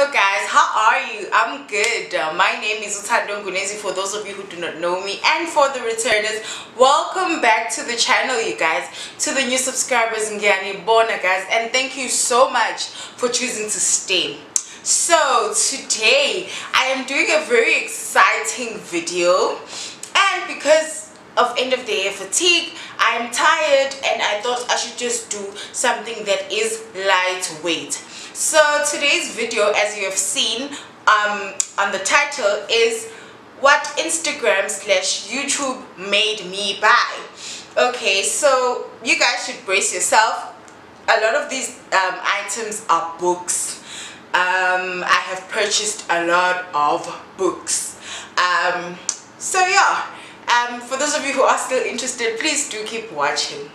Hello guys, how are you? I'm good. My name is Uthando Ngunezi for those of you who do not know me, and for the returners, welcome back to the channel, you guys. To the new subscribers, ngiyani bona guys, and thank you so much for choosing to stay. So today I am doing a very exciting video, and because of end of the year fatigue, I'm tired and I thought I should just do something that is lightweight. So today's video, as you have seen on the title, is what Instagram/YouTube made me buy. Okay, so you guys should brace yourself. A lot of these items are books. I have purchased a lot of books. So yeah, for those of you who are still interested, please do keep watching.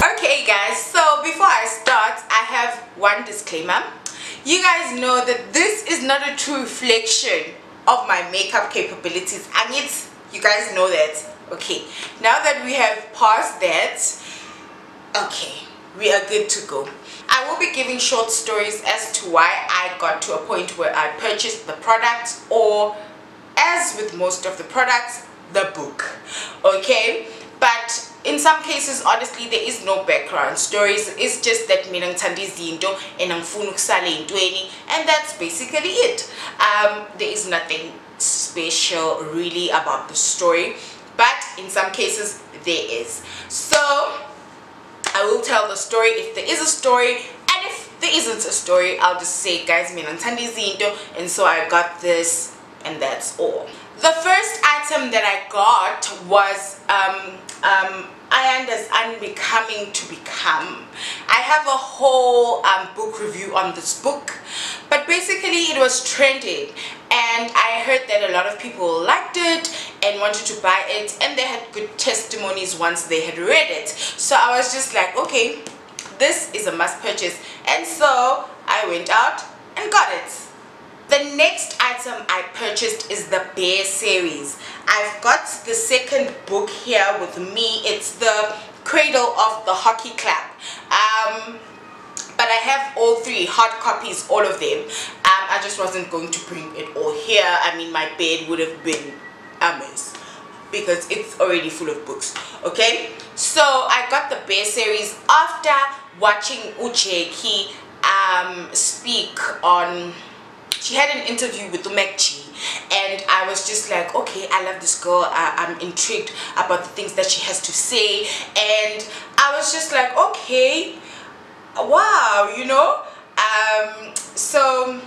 Okay guys, so before I start, I have one disclaimer. You guys know that this is not a true reflection of my makeup capabilities. I mean, you guys know that. Okay, now that we have passed that, okay, we are good to go. I will be giving short stories as to why I got to a point where I purchased the product, or as with most of the products, the book. Okay, but in some cases, honestly, there is no background stories. It's just that mina ngithanda izinto and angifuni ukusala entweni, and that's basically it. There is nothing special really about the story, but in some cases there is. So I will tell the story if there is a story, and if there isn't a story, I'll just say, guys, mina ngithanda izinto, and so I got this, and that's all. The first item that I got was Ayanda's Unbecoming to Become. I have a whole book review on this book, but basically it was trending, and I heard that a lot of people liked it and wanted to buy it, and they had good testimonies once they had read it. So I was just like, okay, this is a must purchase, and so I went out and got it. The next item I purchased is the Bear series. I've got the second book here with me. It's the Cradle of the Hockey Club. But I have all three hard copies, all of them. I just wasn't going to bring it all here. I mean, my bed would have been a mess because it's already full of books. Okay, so I got the Bear series after watching Ucheki speak on. She had an interview with Umekchi, and I was just like, okay, I love this girl. I'm intrigued about the things that she has to say, and I was just like, okay, wow, you know. So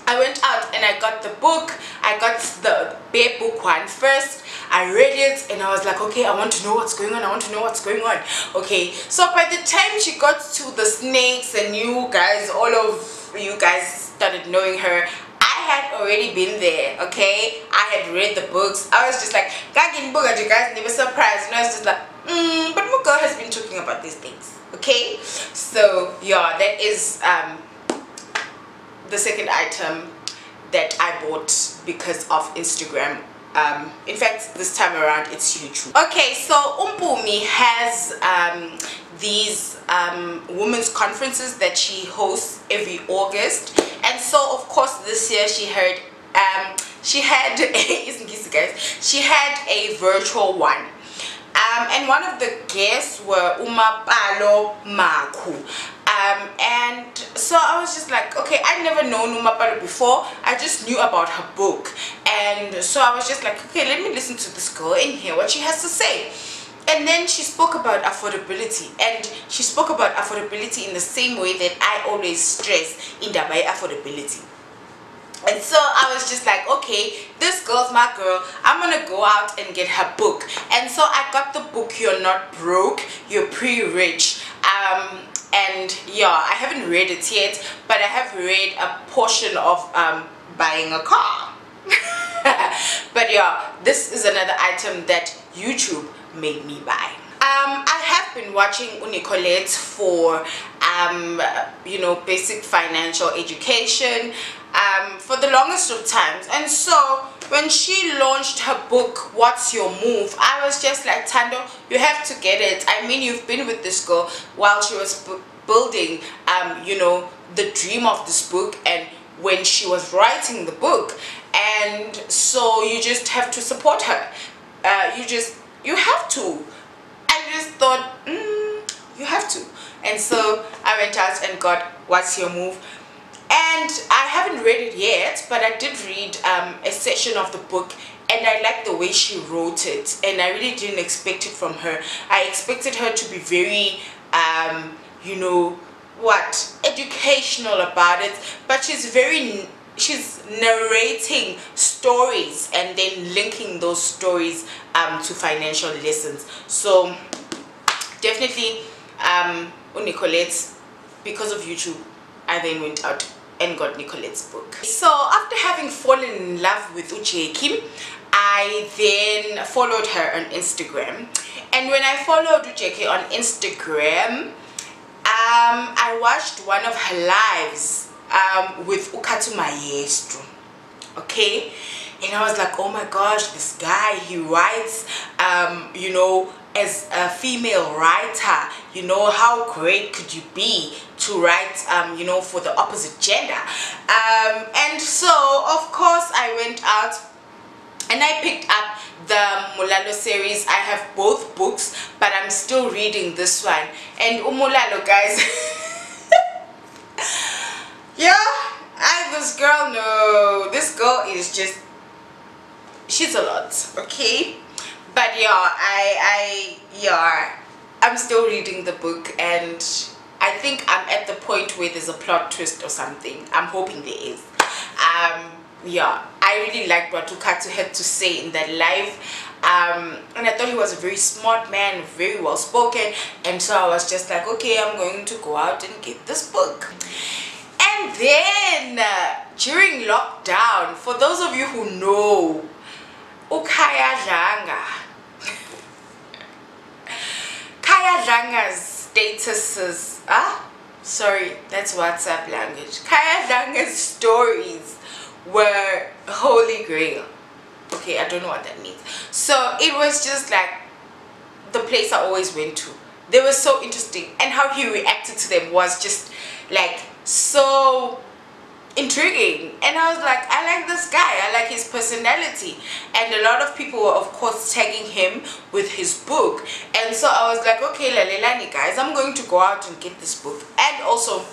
I went out and I got the book. I got the Bear book one first. I read it and I was like, okay, I want to know what's going on. I want to know what's going on. Okay, so by the time she got to the snakes, and you guys, all of you guys started knowing her, I had already been there. Okay, I had read the books. I was just like, you guys never surprised. And I was just like, but my girl has been talking about these things. Okay, so yeah, that is the second item that I bought because of Instagram. In fact, this time around it's YouTube. Okay, so Umpumi has these women's conferences that she hosts every August, and so of course this year she had a virtual one. And one of the guests were Umapalo Maku. And so I was just like, okay, I'd never known Umapalo before. I just knew about her book, and so I was just like, okay, let me listen to this girl and hear what she has to say. And then she spoke about affordability, and she spoke about affordability in the same way that I always stress in Dubai affordability. And so I was just like, okay, this girl's my girl. I'm gonna go out and get her book. And so I got the book, You're Not Broke, You're Pre-Rich. And yeah, I haven't read it yet, but I have read a portion of buying a car. But yeah, this is another item that YouTube made me buy. I have been watching Unicolette for you know, basic financial education for the longest of times, and so when she launched her book, What's Your Move, I was just like, Tando, you have to get it. I mean, you've been with this girl while she was building you know, the dream of this book, and when she was writing the book, and so you just have to support her. You have to. I just thought, you have to. And so I went out and got What's Your Move, and I haven't read it yet, but I did read a section of the book, and I liked the way she wrote it, and I really didn't expect it from her. I expected her to be very you know what, educational about it, but she's narrating stories and then linking those stories to financial lessons. So definitely Nicolette, because of YouTube, I then went out and got Nicolette's book. So after having fallen in love with Ujeki, I then followed her on Instagram, and when I followed Ujeki on Instagram, I watched one of her lives with Ukatu Maestro, okay, and I was like, oh my gosh, this guy, he writes you know, as a female writer, you know, how great could you be to write you know, for the opposite gender. And so of course I went out and I picked up the Mulalo series. I have both books, but I'm still reading this one. And Mulalo, guys, yeah, this girl, no, this girl is just, she's a lot, okay? But yeah, I'm still reading the book, and I think I'm at the point where there's a plot twist or something. I'm hoping there is. Yeah, I really liked what Ukatu had to say in that live, and I thought he was a very smart man, very well spoken, and so I was just like, okay, I'm going to go out and get this book. And then during lockdown, for those of you who know Ukaya Dlanga, Kaya Dlanga's statuses, sorry, that's WhatsApp language. Kaya Dlanga's stories were holy grail. Okay, I don't know what that means. So it was just like the place I always went to. They were so interesting, and how he reacted to them was just like so intriguing. And I was like, I like this guy, I like his personality. And a lot of people were of course tagging him with his book, and so I was like, okay, lalelani guys, I'm going to go out and get this book. And also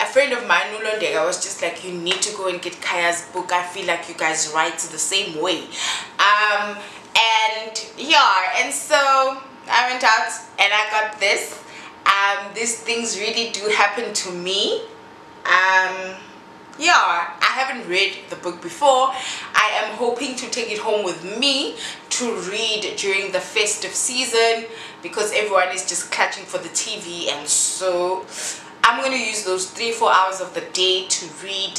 a friend of mine, Nulondega, was just like, you need to go and get Kaya's book. I feel like you guys write the same way. And yeah, and so I went out and I got this. These things really do happen to me. Yeah, I haven't read the book before. I am hoping to take it home with me to read during the festive season, because everyone is just clutching for the TV, and so I'm going to use those 3-4 hours of the day to read.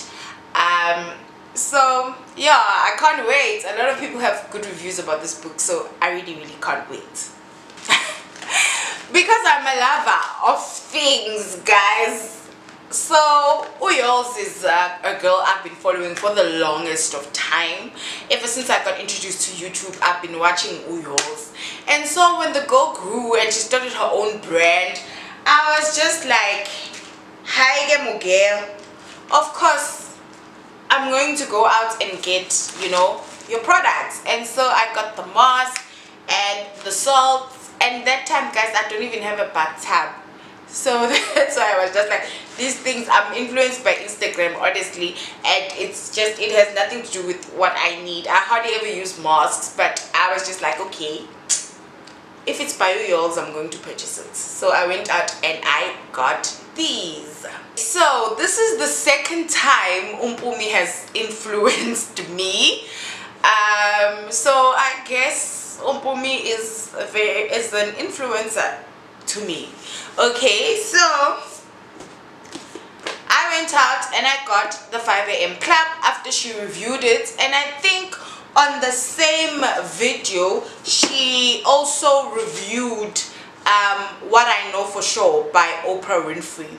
So yeah, I can't wait. A lot of people have good reviews about this book, so I really can't wait. Because I'm a lover of things, guys. So Uyols is a girl I've been following for the longest of time. Ever since I got introduced to YouTube, I've been watching Uyols. And so when the girl grew and she started her own brand, I was just like, hi Gemugel, of course I'm going to go out and get, you know, your products. And so I got the mask and the salts, and that time, guys, I don't even have a bathtub. So that's why I was just like, these things, I'm influenced by Instagram, honestly, and it's just, it has nothing to do with what I need. I hardly ever use masks, but I was just like, okay, if it's by Uyols, I'm going to purchase it. So I went out and I got these. So this is the second time Mpumi has influenced me. So I guess Mpumi is an influencer to me. Okay, so I went out and I got the 5 AM Club after she reviewed it, and I think on the same video she also reviewed What I Know For Sure by Oprah Winfrey.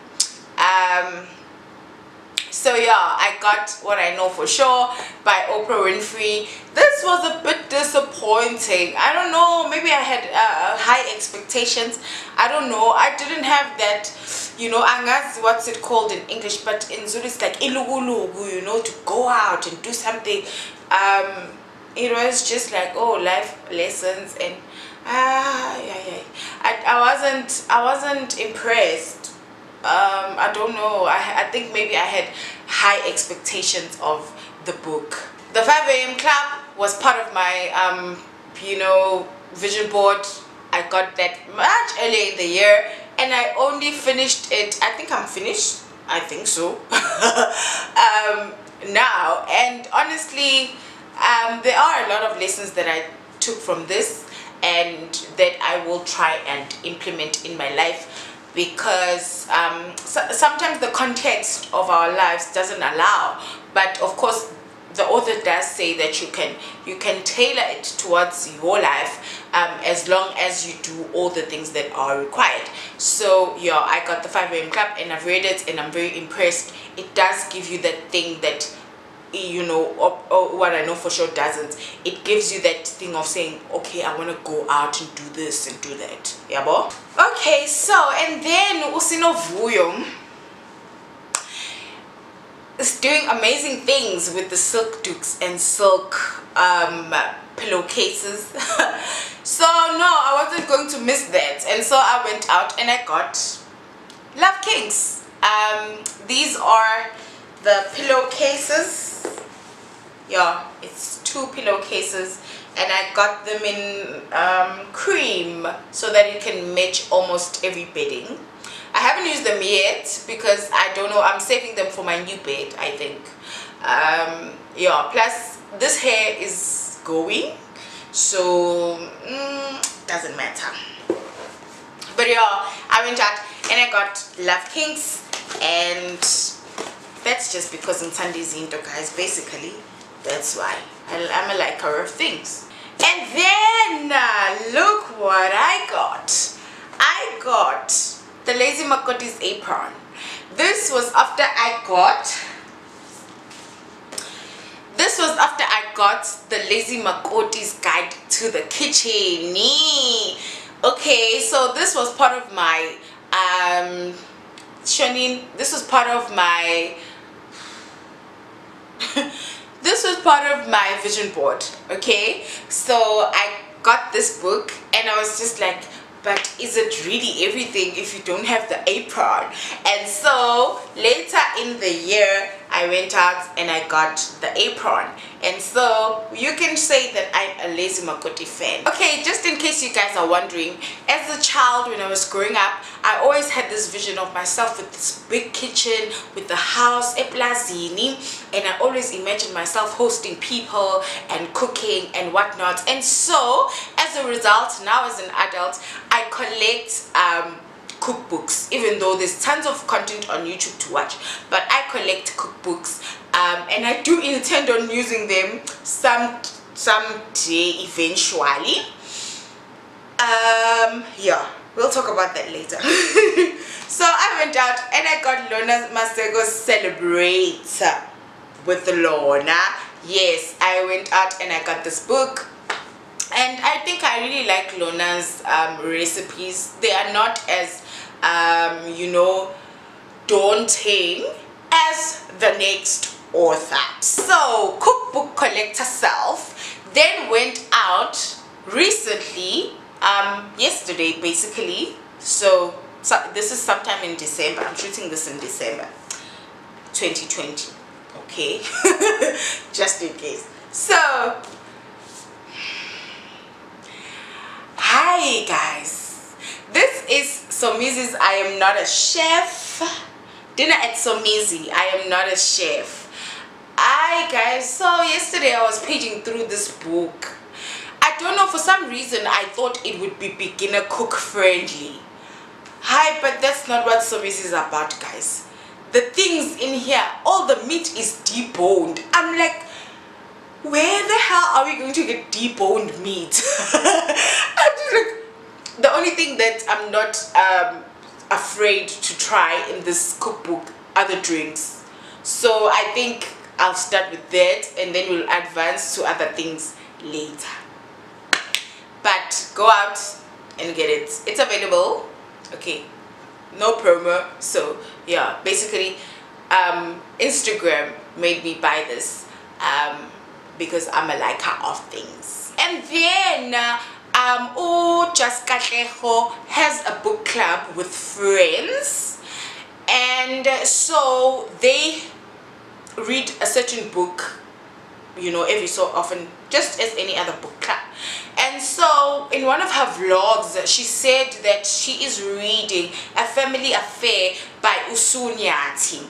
So yeah, I got What I Know for Sure by Oprah Winfrey. This was a bit disappointing. I don't know, maybe I had high expectations. I don't know, I didn't have that, you know, angazi, what's it called in English, but in Zulu it's like ilugulugu, you know, to go out and do something. It was just like, oh, life lessons, and I wasn't impressed. I don't know, I think maybe I had high expectations of the book. The 5 a.m. Club was part of my you know, vision board. I got that much earlier in the year, and I only finished it, I think I'm finished, I think so, now. And honestly, there are a lot of lessons that I took from this and that I will try and implement in my life, because sometimes the context of our lives doesn't allow, but of course the author does say that you can tailor it towards your life, as long as you do all the things that are required. So yeah, I got the 5 a.m. Club and I've read it and I'm very impressed. It does give you that thing that, you know, or What I Know for Sure doesn't. It gives you that thing of saying, okay, I want to go out and do this and do that. Yeah, bo? Okay, so, and then Usino Vuyo is doing amazing things with the silk dukes and silk pillowcases. So no, I wasn't going to miss that, and so I went out and I got Love Kinks. These are the pillowcases. Yeah, it's 2 pillowcases, and I got them in cream so that it can match almost every bedding. I haven't used them yet because I don't know, I'm saving them for my new bed, I think. Yeah, plus this hair is going, so doesn't matter. But yeah, I went out and I got Love Kinks, and that's just because in Sundays into, guys, basically that's why I'm a liker of things. And then look what I got. I got the Lazy Makoti's apron. This was after I got the Lazy Makoti's Guide to the Kitchen. Okay, so this was part of my this was part of my this was part of my vision board. Okay, so I got this book and I was just like, but is it really everything if you don't have the apron? And so later in the year I went out and I got the apron, and so you can say that I'm a Lazy Makoti fan. Okay, just in case you guys are wondering, as a child when I was growing up, I always had this vision of myself with this big kitchen, with the house, eplazini, and I always imagined myself hosting people and cooking and whatnot. And so as a result, now as an adult, I collect cookbooks, even though there's tons of content on YouTube to watch, but I collect cookbooks, and I do intend on using them someday eventually. Yeah, we'll talk about that later. So I went out and I got Lona Masego's Celebrate with Lona. Yes, I went out and I got this book, and I think I really like Lona's recipes. They are not as you know, daunting as the next author. So cookbook collector self then went out recently, yesterday basically. So this is sometime in December. I'm shooting this in December 2020. Okay, just in case. So hi guys, this is Somizi's I Am Not a Chef. Dinner at Somizi, I Am Not a Chef. Hi guys, so yesterday I was paging through this book. I don't know, for some reason I thought it would be beginner cook friendly. Hi, but that's not what Somizi is about, guys. The things in here, all the meat is deboned. I'm like, where the hell are we going to get deboned meat? I'm just like, the only thing that I'm not afraid to try in this cookbook are the drinks. So I think I'll start with that and then we'll advance to other things later. But go out and get it. It's available. Okay, no promo. So yeah, basically Instagram made me buy this because I'm a liker of things. And then Just Katleho has a book club with friends, and so they read a certain book, you know, every so often, just as any other book club. And so in one of her vlogs she said that she is reading A Family Affair by Usunyati,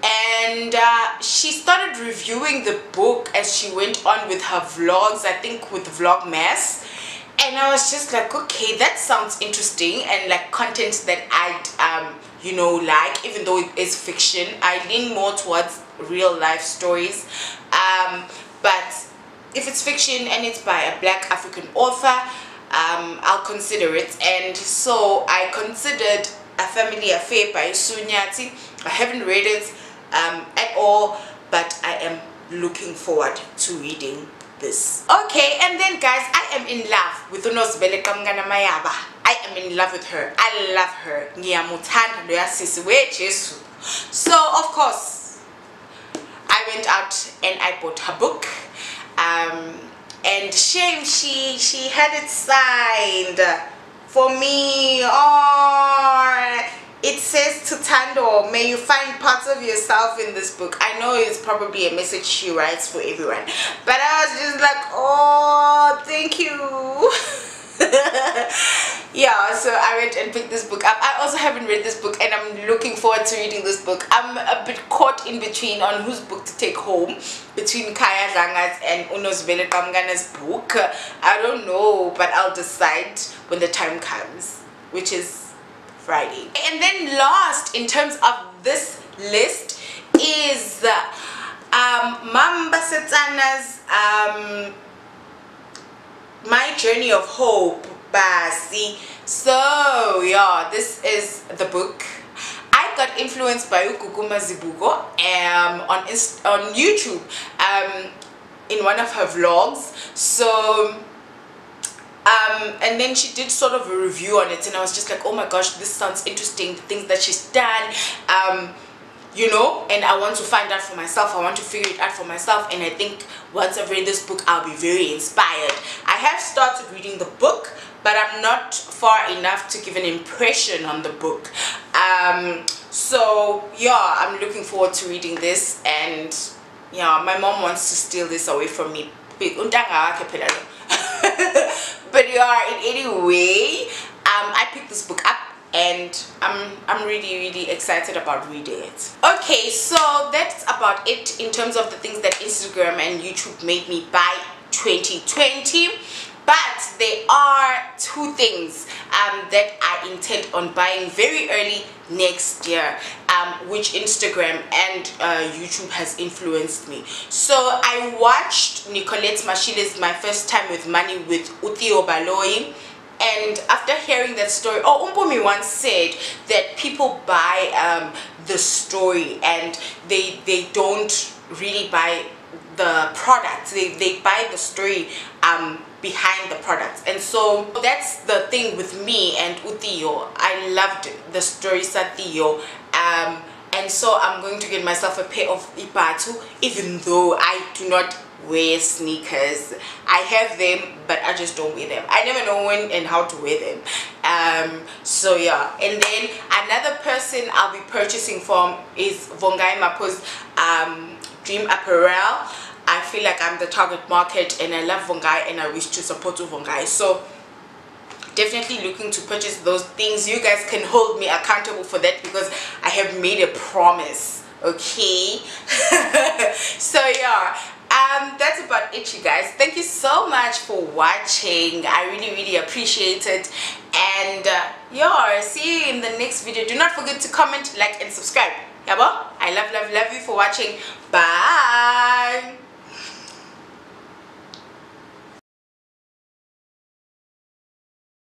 and she started reviewing the book as she went on with her vlogs, I think with Vlogmas. And I was just like, okay, that sounds interesting and like content that I'd you know, like, even though it is fiction. I lean more towards real life stories, but if it's fiction and it's by a Black African author, I'll consider it. And so I considered A Family Affair by Sunyati. I haven't read it at all, but I am looking forward to reading this. Okay, and then guys, I am in love with Unozibele Kamngana Mayaba. I am in love with her. I love her. So of course I went out and I bought her book, and shame she had it signed for me. Oh, it says, Tutando, may you find parts of yourself in this book. I know it's probably a message she writes for everyone, but I was just like, oh, thank you. Yeah, so I went and picked this book up. I also haven't read this book and I'm looking forward to reading this book. I'm a bit caught in between on whose book to take home, between Kaya Zanga's and Unozibele Kamngana's book. I don't know, but I'll decide when the time comes, which is Friday. And then last in terms of this list is Mamba Setsana's My Journey of Hope. Basi. So yeah, this is the book. I got influenced by Ukukuma Zibuko on YouTube in one of her vlogs. So and then she did sort of a review on it and I was just like, oh my gosh, this sounds interesting, the things that she's done, you know, and I want to find out for myself. I want to figure it out for myself, and I think once I've read this book I'll be very inspired. I have started reading the book, but I'm not far enough to give an impression on the book. So yeah, I'm looking forward to reading this, and yeah, my mom wants to steal this away from me. But yeah, in any way, I picked this book up and I'm really excited about reading it. Okay, so that's about it in terms of the things that Instagram and YouTube made me buy 2020. But there are two things that I intend on buying very early next year, which Instagram and YouTube has influenced me. So I watched Nicolette Mashile's My First Time with Money with Uthio Baloyi, and after hearing that story, Umpumi once said that people buy the story and they don't really buy the product. They buy the story behind the products. And so that's the thing with me and Uthio. I loved the story Sathio, and so I'm going to get myself a pair of Ipatu, even though I do not wear sneakers. I have them, but I just don't wear them. I never know when and how to wear them. So yeah, and then another person I'll be purchasing from is Vongai Mapo's Dream Apparel. I feel like I'm the target market and I love Vongai and I wish to support Vongai. So definitely looking to purchase those things. You guys can hold me accountable for that because I have made a promise. Okay. So yeah, that's about it, you guys. Thank you so much for watching. I really appreciate it, and yeah, see you in the next video. Do not forget to comment, like and subscribe. Yabo, I love you for watching. Bye.